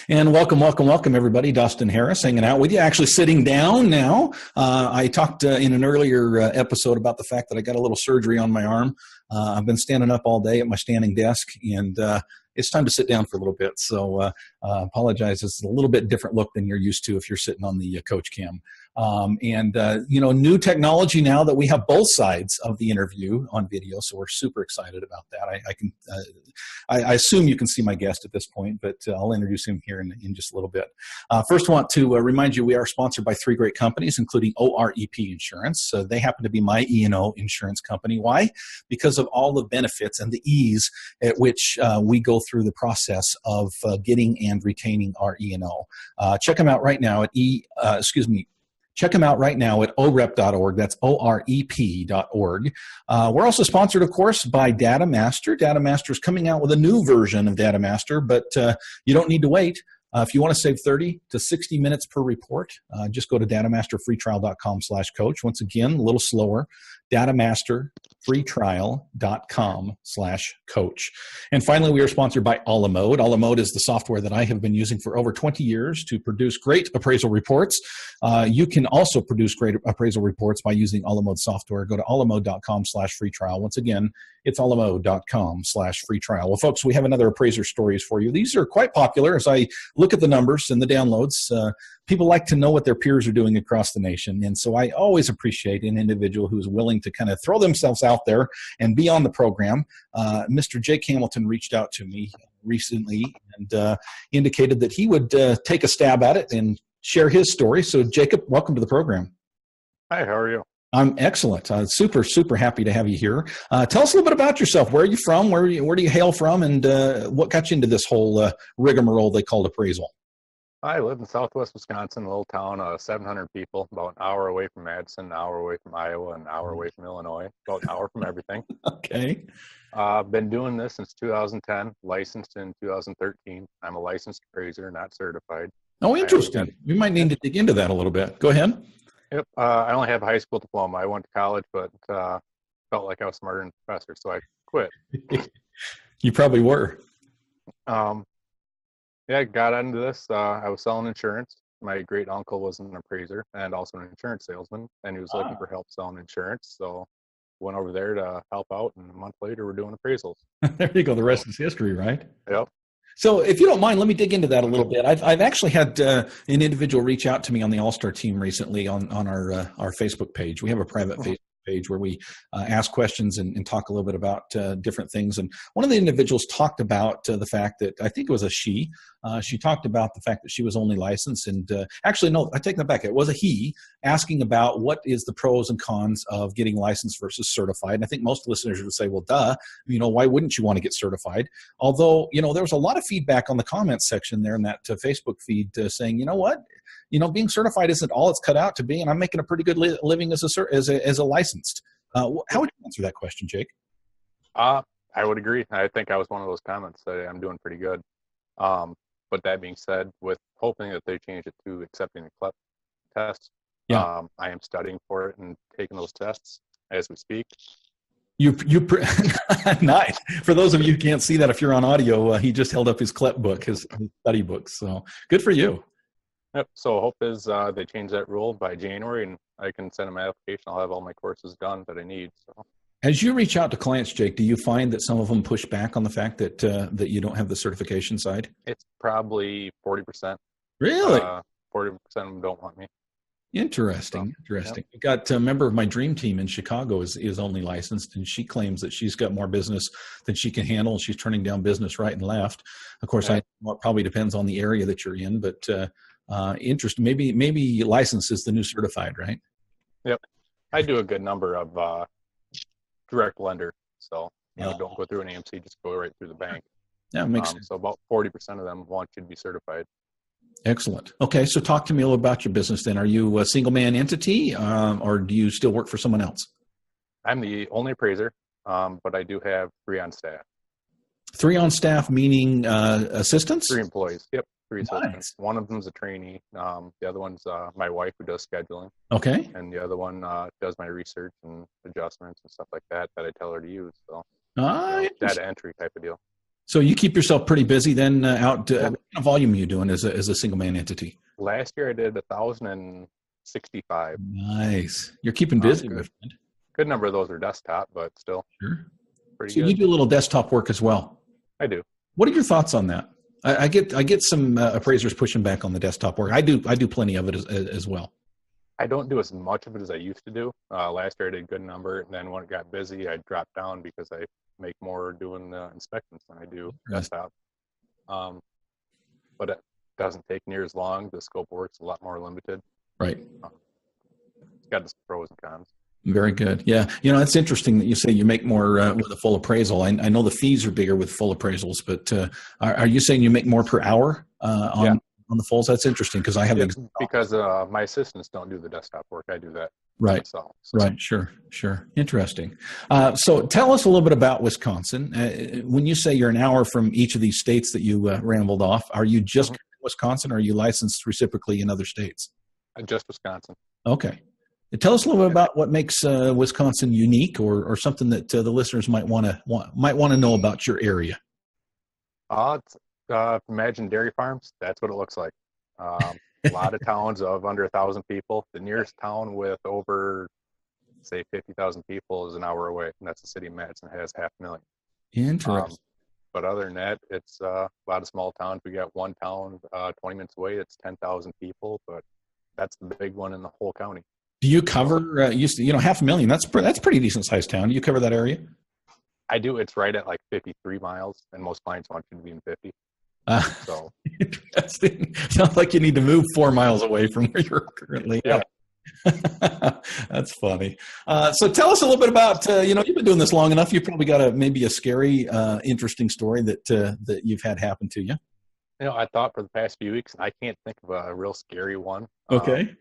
And welcome, everybody. Dustin Harris hanging out with you, actually sitting down now. I talked in an earlier episode about the fact that I got a little surgery on my arm. I've been standing up all day at my standing desk, and it's time to sit down for a little bit. So apologize. It's a little bit different look than you're used to if you're sitting on the coach cam. New technology now that we have both sides of the interview on video, so we're super excited about that. I assume you can see my guest at this point, but I'll introduce him here in just a little bit. First, I want to remind you we are sponsored by three great companies, including OREP Insurance. They happen to be my E&O insurance company. Why? Because of all the benefits and the ease at which we go through the process of getting and retaining our E&O. Check them out right now at Check them out right now at orep.org. That's OREP.org. We're also sponsored, of course, by DataMaster. DataMaster is coming out with a new version of DataMaster, but you don't need to wait. If you want to save 30 to 60 minutes per report, just go to datamasterfreetrial.com/coach. Once again, a little slower, datamasterfreetrial.com/coach. And finally, we are sponsored by Alamode. Alamode is the software that I have been using for over 20 years to produce great appraisal reports. You can also produce great appraisal reports by using Alamode software. Go to alamode.com/free trial. Once again, it's alamode.com/free trial. Well, folks, we have another appraiser stories for you. These are quite popular as I look at the numbers and the downloads. People like to know what their peers are doing across the nation. And so I always appreciate an individual who is willing to kind of throw themselves out there and be on the program. Mr. Jake Hamilton reached out to me recently and indicated that he would take a stab at it and share his story. So Jacob, welcome to the program. Hi, how are you? I'm excellent. Super happy to have you here. Tell us a little bit about yourself. Where are you from? Where do you hail from? And what got you into this whole rigmarole they called appraisal? I live in southwest Wisconsin, a little town of 700 people, about an hour away from Madison, an hour away from Iowa, an hour away from Illinois, about an hour from everything. Okay. I've been doing this since 2010, licensed in 2013. I'm a licensed appraiser, not certified. Oh, interesting. We might need to dig into that a little bit. Go ahead. Yep. I only have a high school diploma. I went to college, but felt like I was smarter than the professor, so I quit. You probably were. Yeah, I got into this. I was selling insurance. My great uncle was an appraiser and also an insurance salesman, and he was looking for help selling insurance. So went over there to help out, and a month later, we're doing appraisals. There you go. The rest is history, right? Yep. So if you don't mind, let me dig into that a little bit. I've actually had an individual reach out to me on the All-Star team recently on our Facebook page. We have a private Facebook page where we ask questions and talk a little bit about different things. And one of the individuals talked about the fact that, I think it was a she talked about the fact that she was only licensed. And actually, no, I take that back. It was a he asking about what is the pros and cons of getting licensed versus certified. And I think most listeners would say, well, duh, why wouldn't you want to get certified? Although, there was a lot of feedback on the comments section there in that Facebook feed saying, you know what? Being certified isn't all it's cut out to be, and I'm making a pretty good living as a licensed. How would you answer that question, Jake? I would agree. I think I was one of those comments that I'm doing pretty good. But that being said, with hoping that they change it to accepting the CLEP test, I am studying for it and taking those tests as we speak. Nice. For those of you who can't see that, if you're on audio, he just held up his CLEP book, his study book. So good for you. Yep. So hope is they change that rule by January, and I can send them my application. I'll have all my courses done that I need. So. As you reach out to clients, Jake, do you find that some of them push back on the fact that that you don't have the certification side? It's probably 40%. Really? 40% of them don't want me. Interesting. Yep. I got a member of my dream team in Chicago is only licensed, and she claims that she's got more business than she can handle. She's turning down business right and left. Of course, it probably depends on the area that you're in, but interest maybe license is the new certified, right? Yep. I do a good number of direct lender, so don't go through an AMC, just go right through the bank. Yeah, makes sense. So about 40% of them want you to be certified. Excellent. Okay, so talk to me a little about your business then. Are you a single man entity, or do you still work for someone else? I'm the only appraiser, but I do have 3 on staff. 3 on staff, meaning assistants? 3 employees. Yep. 3 Nice. assistants. One of them's a trainee. The other one's my wife, who does scheduling. Okay. And the other one does my research and adjustments and stuff like that I tell her to use. So data entry type of deal. So you keep yourself pretty busy then out. What kind of volume are you doing as a single man entity? Last year I did 1,065. Nice. You're keeping busy, my Good. friend. Good number of those are desktop, but still Sure. pretty So good. you do a little desktop work as well. I do. What are your thoughts on that? I get some appraisers pushing back on the desktop work. I do plenty of it as well. I don't do as much of it as I used to do. Last year I did a good number, and then when it got busy, I dropped down because I make more doing inspections than I do desktop. But it doesn't take near as long. The scope of work's a lot more limited. Right. It's got its pros and cons. Very good. Yeah. It's interesting that you say you make more with a full appraisal. I know the fees are bigger with full appraisals, but are you saying you make more per hour on the fulls? That's interesting because I have because my assistants don't do the desktop work. I do that. Right. Myself, so. Right. Sure. Interesting. So tell us a little bit about Wisconsin. When you say you're an hour from each of these states that you rambled off, are you just in Wisconsin, or are you licensed reciprocally in other states? Just Wisconsin. Okay. Tell us a little bit about what makes Wisconsin unique, or something that the listeners might want to know about your area. Imagine dairy farms. That's what it looks like. A lot of towns of under 1,000 people. The nearest town with over, say, 50,000 people is an hour away, and that's the city of Madison. Has 500,000. Interesting. But other than that, it's a lot of small towns. We got one town 20 minutes away. It's 10,000 people, but that's the big one in the whole county. Do you cover 500,000? That's pretty decent sized town. Do you cover that area? I do. It's right at like 53 miles, and most clients want you to be in 50. So interesting. Sounds like you need to move 4 miles away from where you're currently at. That's funny. So tell us a little bit about, you've been doing this long enough. You've probably got maybe a scary, interesting story that you've had happen to you. I thought for the past few weeks, I can't think of a real scary one. Okay.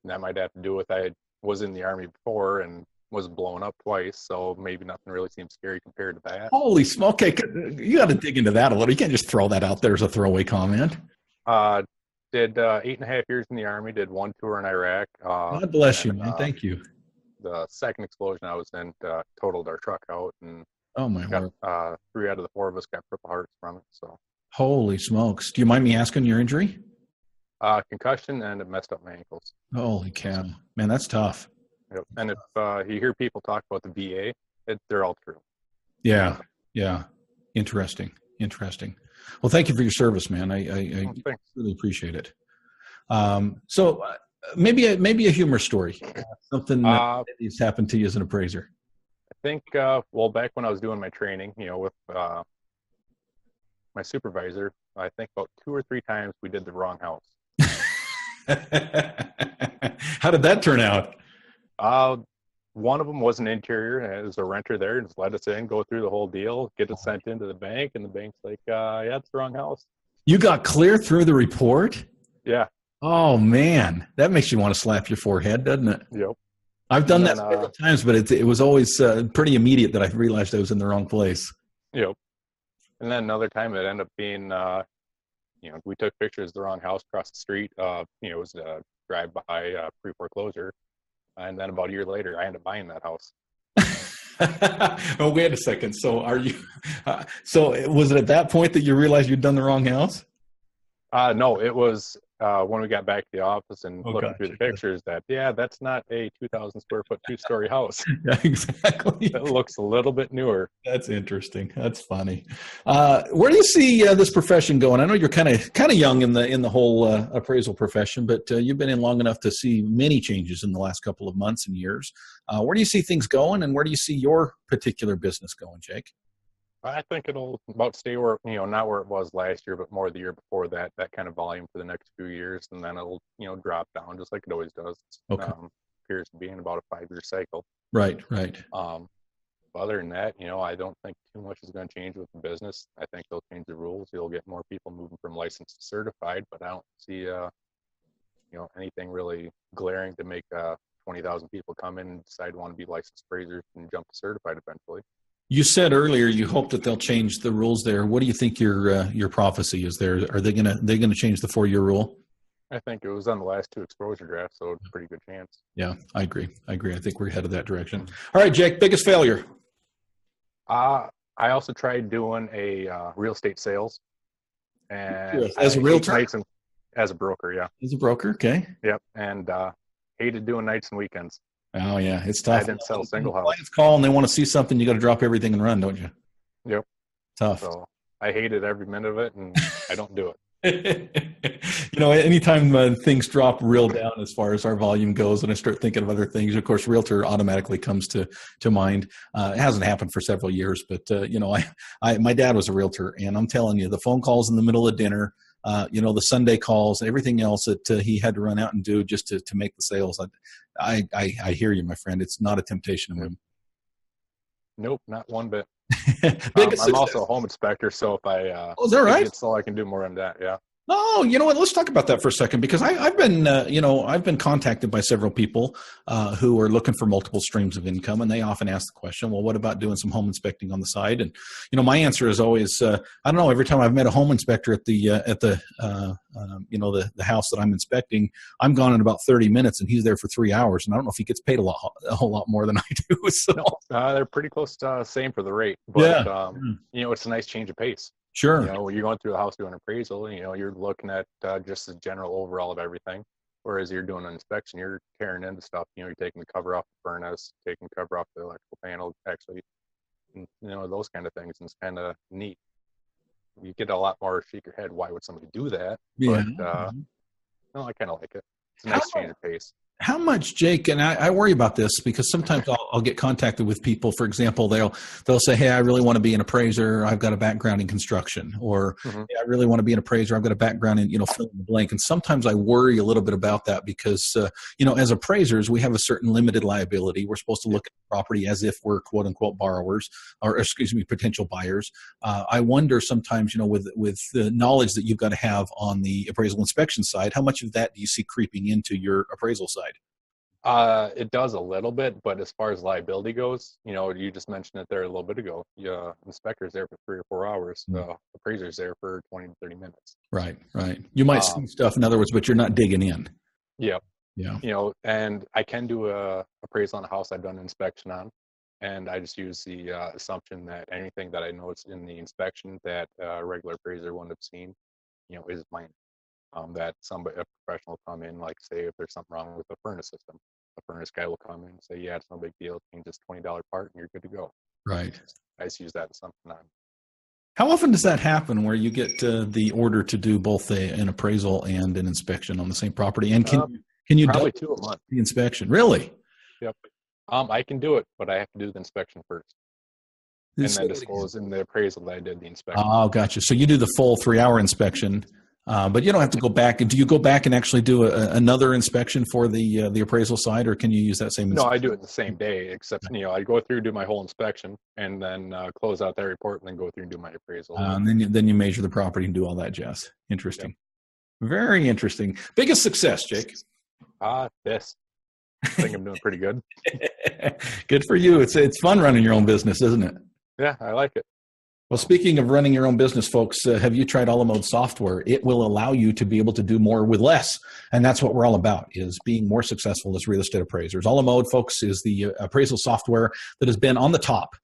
That might have to do with I was in the Army before and was blown up twice, so maybe nothing really seems scary compared to that. Holy smoke. Okay, you got to dig into that a little. You can't just throw that out there as a throwaway comment. Did 8.5 years in the Army, did one tour in Iraq. God bless you, man. Thank you. The second explosion I was in totaled our truck out, and oh my word. 3 out of the 4 of us got Purple Hearts from it. So holy smokes. Do you mind me asking your injury? Concussion, and it messed up my ankles. Holy cow. Man, that's tough. Yep. And if you hear people talk about the VA, they're all true. Yeah. Interesting. Well, thank you for your service, man. I really appreciate it. So maybe a humor story, something that's happened to you as an appraiser. I think, back when I was doing my training, with my supervisor, I think about 2 or 3 times we did the wrong house. How did that turn out? One of them was an interior. It was a renter there, and just let us in, go through the whole deal, get it sent into the bank, and the bank's like, it's the wrong house. You got clear through the report? Yeah. Oh, man. That makes you want to slap your forehead, doesn't it? Yep. I've done that several times, but it was always pretty immediate that I realized I was in the wrong place. Yep. And then another time it ended up being, we took pictures of the wrong house across the street. It was a drive-by pre-foreclosure. And then about a year later, I ended up buying that house. Oh, wait a second. So so was it at that point that you realized you'd done the wrong house? No, it was when we got back to the office and looking through the pictures that's not a 2,000 square foot 2-story house. Yeah, exactly. It looks a little bit newer. That's interesting. That's funny. Where do you see this profession going? I know you're kind of young in the whole appraisal profession, but you've been in long enough to see many changes in the last couple of months and years. Where do you see things going, and where do you see your particular business going, Jake? I think it'll about stay where, not where it was last year, but more the year before that kind of volume for the next few years. And then it'll, drop down just like it always does. Okay. Appears to be in about a 5-year cycle. Right. Other than that, I don't think too much is going to change with the business. I think they'll change the rules. You'll get more people moving from licensed to certified, but I don't see, anything really glaring to make 20,000 people come in and decide to want to be licensed appraisers and jump to certified eventually. You said earlier you hope that they'll change the rules there. What do you think your prophecy is there? Are they gonna change the 4-year rule? I think it was on the last 2 exposure drafts, so it's a pretty good chance. Yeah, I agree. I think we're headed that direction. All right, Jake, biggest failure? I I also tried doing a real estate sales, and As a realtor? As a broker, yeah. As a broker, okay. Yep, and hated doing nights and weekends. Oh yeah, it's tough. I didn't sell a single house. Clients call and they want to see something, you got to drop everything and run, don't you? Yep. Tough. So I hated every minute of it, and I don't do it. Anytime things drop real down as far as our volume goes, and I start thinking of other things, of course, realtor automatically comes to mind. It hasn't happened for several years, but my dad was a realtor, and I'm telling you, the phone calls in the middle of dinner, the Sunday calls, everything else that he had to run out and do just to make the sales. I hear you, my friend. It's not a temptation of him. Nope, not one bit. I'm also a home inspector, so if I is that right? So I can do more on that. Yeah. Oh, you know what? Let's talk about that for a second, because I've been contacted by several people who are looking for multiple streams of income, and they often ask the question, well, what about doing some home inspecting on the side? And my answer is always, I don't know. Every time I've met a home inspector at the house that I'm inspecting, I'm gone in about 30 minutes, and he's there for 3 hours, and I don't know if he gets paid a whole lot more than I do. So they're pretty close to same for the rate, but it's a nice change of pace. Sure. When you're going through the house doing appraisal, you're looking at just the general overall of everything. Whereas you're doing an inspection, you're tearing into stuff. You're taking the cover off the furnace, taking the cover off the electrical panel, actually, those kind of things. And it's kind of neat. You get a lot more shake your head. Why would somebody do that? Yeah. But no, I kind of like it. It's a nice change of pace. How much, Jake, and I worry about this because sometimes I'll get contacted with people. For example, they'll say, hey, I really want to be an appraiser. I've got a background in construction. Or hey, I really want to be an appraiser. I've got a background in, fill in the blank. And sometimes I worry a little bit about that because, as appraisers, we have a certain limited liability. We're supposed to look at the property as if we're quote unquote borrowers or potential buyers. I wonder sometimes, with the knowledge that you've got to have on the appraisal inspection side, how much of that do you see creeping into your appraisal side? It does a little bit, but as far as liability goes, you just mentioned it there a little bit ago. Inspector's there for 3 or 4 hours. Appraiser's there for 20 to 30 minutes. Right. You might see stuff, in other words, but you're not digging in. Yep. Yeah. And I can do a appraisal on a house I've done an inspection on, and I just use the assumption that anything that I noticed in the inspection that a regular appraiser wouldn't have seen, is mine. That a professional will come in, like say if there's something wrong with the furnace system, a furnace guy will come in and say, yeah, it's no big deal, change this $20 part and you're good to go. Right. I just use that as something on. How often does that happen where you get the order to do both an appraisal and an inspection on the same property? And can you probably 2 a month? The inspection? Really? Yep. I can do it, but I have to do the inspection first. And then disclose in the appraisal that I did the inspection. Oh, gotcha. So you do the full 3-hour inspection. But you don't have to go back. Do you go back and actually do another inspection for the appraisal side, or can you use that same inspection? No, I do it the same day, except, I go through, do my whole inspection, and then close out that report, and then go through and do my appraisal. And then you measure the property and do all that jazz. Interesting. Yep. Very interesting. Biggest success, Jake? This. I think I'm doing pretty good. Good for you. It's fun running your own business, isn't it? Yeah, I like it. Well, speaking of running your own business, folks, have you tried Alamode software? It will allow you to be able to do more with less. And that's what we're all about, is being more successful as real estate appraisers. Alamode, folks, is the appraisal software that has been on the top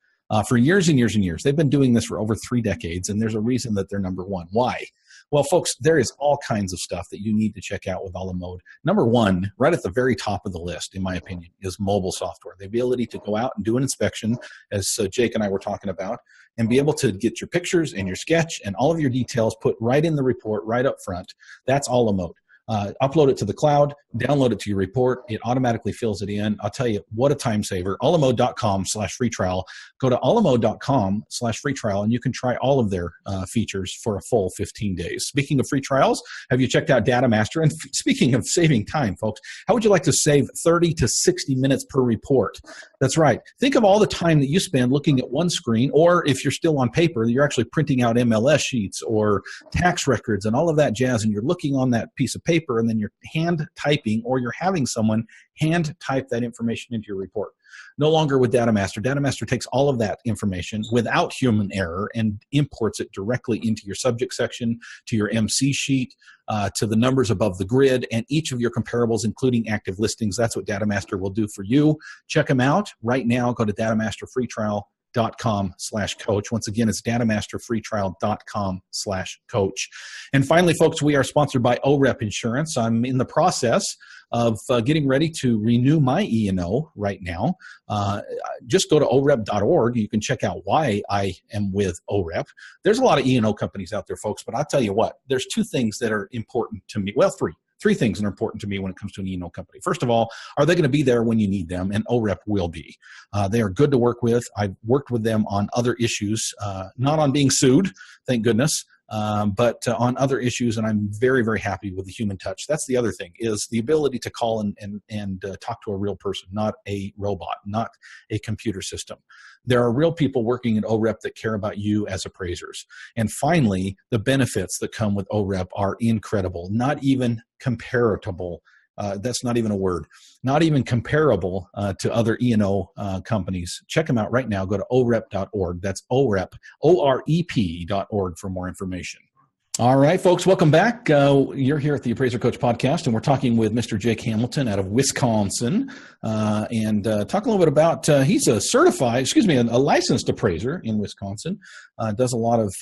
for years and years and years. They've been doing this for over 3 decades, and there's a reason that they're number one. Why? Well, folks, there is all kinds of stuff that you need to check out with Alamode. Number one, right at the very top of the list, in my opinion, is mobile software. The ability to go out and do an inspection, as Jake and I were talking about, and be able to get your pictures and your sketch and all of your details put right in the report, right up front. That's Alamode. Upload it to the cloud, download it to your report. It automatically fills it in. I'll tell you, what a time saver. Alamode.com/free trial. Go to alamode.com/free trial, and you can try all of their features for a full 15 days. Speaking of free trials, have you checked out DataMaster? And speaking of saving time, folks, how would you like to save 30 to 60 minutes per report? That's right. Think of all the time that you spend looking at one screen, or if you're still on paper, you're actually printing out MLS sheets or tax records and all of that jazz, and you're looking on that piece of paper, and then you're hand typing, or you're having someone hand type that information into your report. No longer with DataMaster. DataMaster takes all of that information without human error and imports it directly into your subject section, to your MC sheet, to the numbers above the grid, and each of your comparables, including active listings. That's what DataMaster will do for you. Check them out right now. Go to datamasterfreetrial.com. datamasterfreetrial.com/coach. Once again, it's datamasterfreetrial.com/coach. And finally, folks, we are sponsored by OREP Insurance. I'm in the process of getting ready to renew my E&O right now. Just go to orep.org. You can check out why I am with OREP. There's a lot of E&O companies out there, folks, but I'll tell you what, there's two things that are important to me. Well, three things that are important to me when it comes to an E&O company. First of all, are they going to be there when you need them? And OREP will be. They are good to work with. I've worked with them on other issues, not on being sued, thank goodness, but on other issues, and I'm very, very happy with the human touch. That's the other thing, is the ability to call and talk to a real person, not a robot, not a computer system. There are real people working at OREP that care about you as appraisers. And finally, the benefits that come with OREP are incredible, not even comparable. That's not even a word. Not even comparable to other E&O companies. Check them out right now. Go to orep.org. That's OREP, OREP.org for more information. All right, folks, welcome back. You're here at the Appraiser Coach Podcast, and we're talking with Mr. Jake Hamilton out of Wisconsin, and talking a little bit about, he's a licensed appraiser in Wisconsin, does a lot of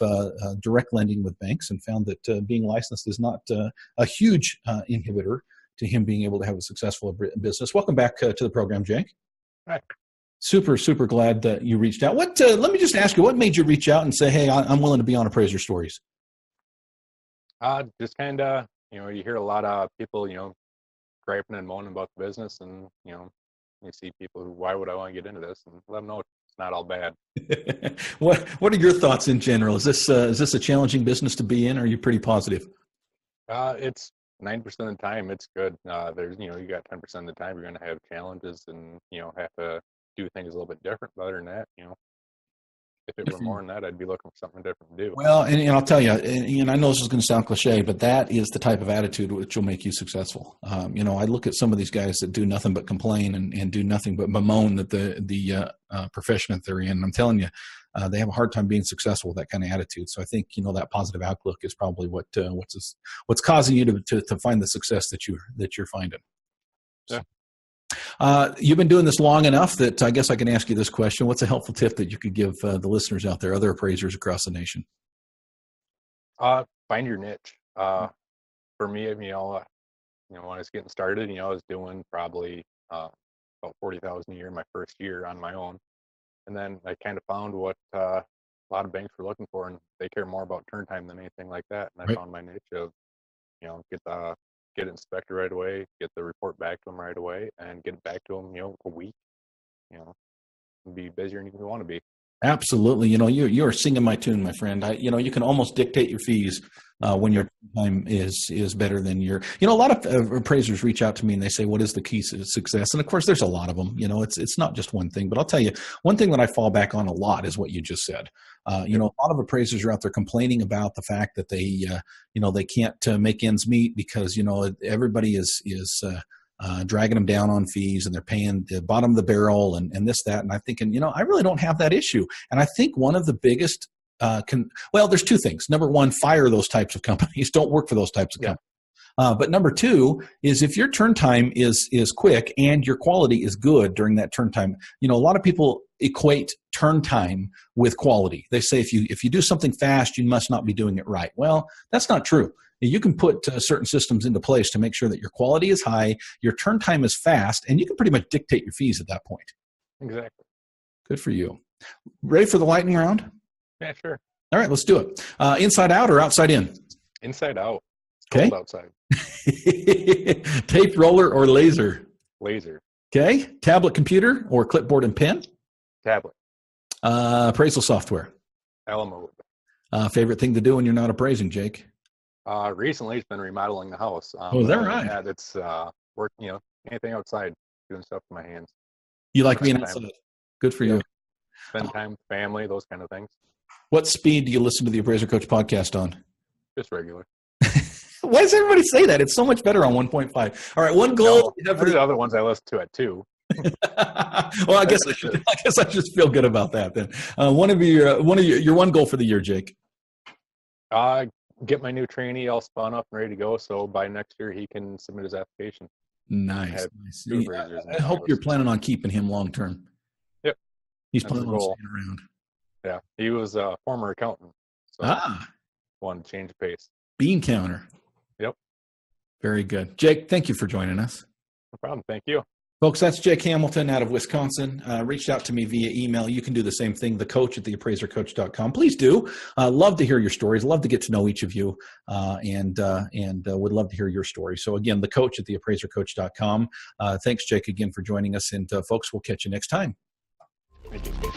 direct lending with banks, and found that being licensed is not a huge inhibitor to him being able to have a successful business. Welcome back to the program, Jake. Hi. Super, super glad that you reached out. Let me just ask you, what made you reach out and say, hey, I'm willing to be on Appraiser Stories? Just kind of, you hear a lot of people, griping and moaning about the business, and, you see people who, why would I want to get into this? And let them know it's not all bad. What are your thoughts in general? Is this a challenging business to be in, or are you pretty positive? It's 9% of the time it's good. There's, you got 10% of the time you're going to have challenges and, have to do things a little bit different. But other than that, if it were more than that, I'd be looking for something different to do. Well, and I'll tell you, and I know this is going to sound cliche, but that is the type of attitude which will make you successful. I look at some of these guys that do nothing but complain and do nothing but bemoan that the profession that they're in. I'm telling you, they have a hard time being successful with that kind of attitude. So I think, that positive outlook is probably what's causing you to find the success that you're finding. Yeah. You've been doing this long enough that I guess I can ask you this question. What's a helpful tip that you could give the listeners out there, other appraisers across the nation? Find your niche. For me, when I was getting started, I was doing probably about $40,000 a year my first year on my own. And then I kind of found what a lot of banks were looking for, and they care more about turn time than anything like that. And I found my niche of, get it inspected right away, get the report back to them right away, and get it back to them, a week, be busier than you want to be. Absolutely. You're singing my tune, my friend. You can almost dictate your fees when your time is better than your, a lot of appraisers reach out to me and they say, what is the key to success? And of course, there's a lot of them. It's not just one thing, but I'll tell you, one thing that I fall back on a lot is what you just said. A lot of appraisers are out there complaining about the fact that they can't make ends meet because, everybody is dragging them down on fees, and they're paying the bottom of the barrel and this, that. And I'm thinking, I really don't have that issue. And I think one of the biggest, there's two things. Number one, fire those types of companies. Don't work for those types of companies. But number two is if your turn time is quick and your quality is good during that turn time, a lot of people equate turn time with quality. They say if you do something fast, you must not be doing it right. Well, that's not true. You can put certain systems into place to make sure that your quality is high, your turn time is fast, and you can pretty much dictate your fees at that point. Exactly. Good for you. Ready for the lightning round? Yeah, sure. All right, let's do it. Inside out or outside in? Inside out. Okay. Cold outside. Tape roller or laser? Laser. Okay. Tablet computer or clipboard and pen? Tablet. Appraisal software? Alamo. Favorite thing to do when you're not appraising, Jake? Recently, it's been remodeling the house. Is that right? Yeah, it's work. Anything outside, doing stuff with my hands. You like being outside? Good for you. Spend time with family, those kind of things. What speed do you listen to the Appraiser Coach podcast on? Just regular. Why does everybody say that? It's so much better on 1.5. All right, one goal. There's the other ones I listen to at 2. Well, I guess I should feel good about that then. One of your one goal for the year, Jake. Get my new trainee all spun up and ready to go, so by next year he can submit his application. Nice. I hope you're planning on keeping him long term. Yep. He's That's the planning on goal. staying around. Yeah, he was a former accountant, so wanted to change the pace. Bean counter. Yep. Very good. Jake, thank you for joining us. No problem. Thank you. Folks, that's Jake Hamilton out of Wisconsin. Reached out to me via email. You can do the same thing, thecoach at theappraisercoach.com. Please do. Love to hear your stories. Love to get to know each of you, and would love to hear your story. So again, thecoach at theappraisercoach.com. Thanks, Jake, again for joining us. And folks, we'll catch you next time. Thank you.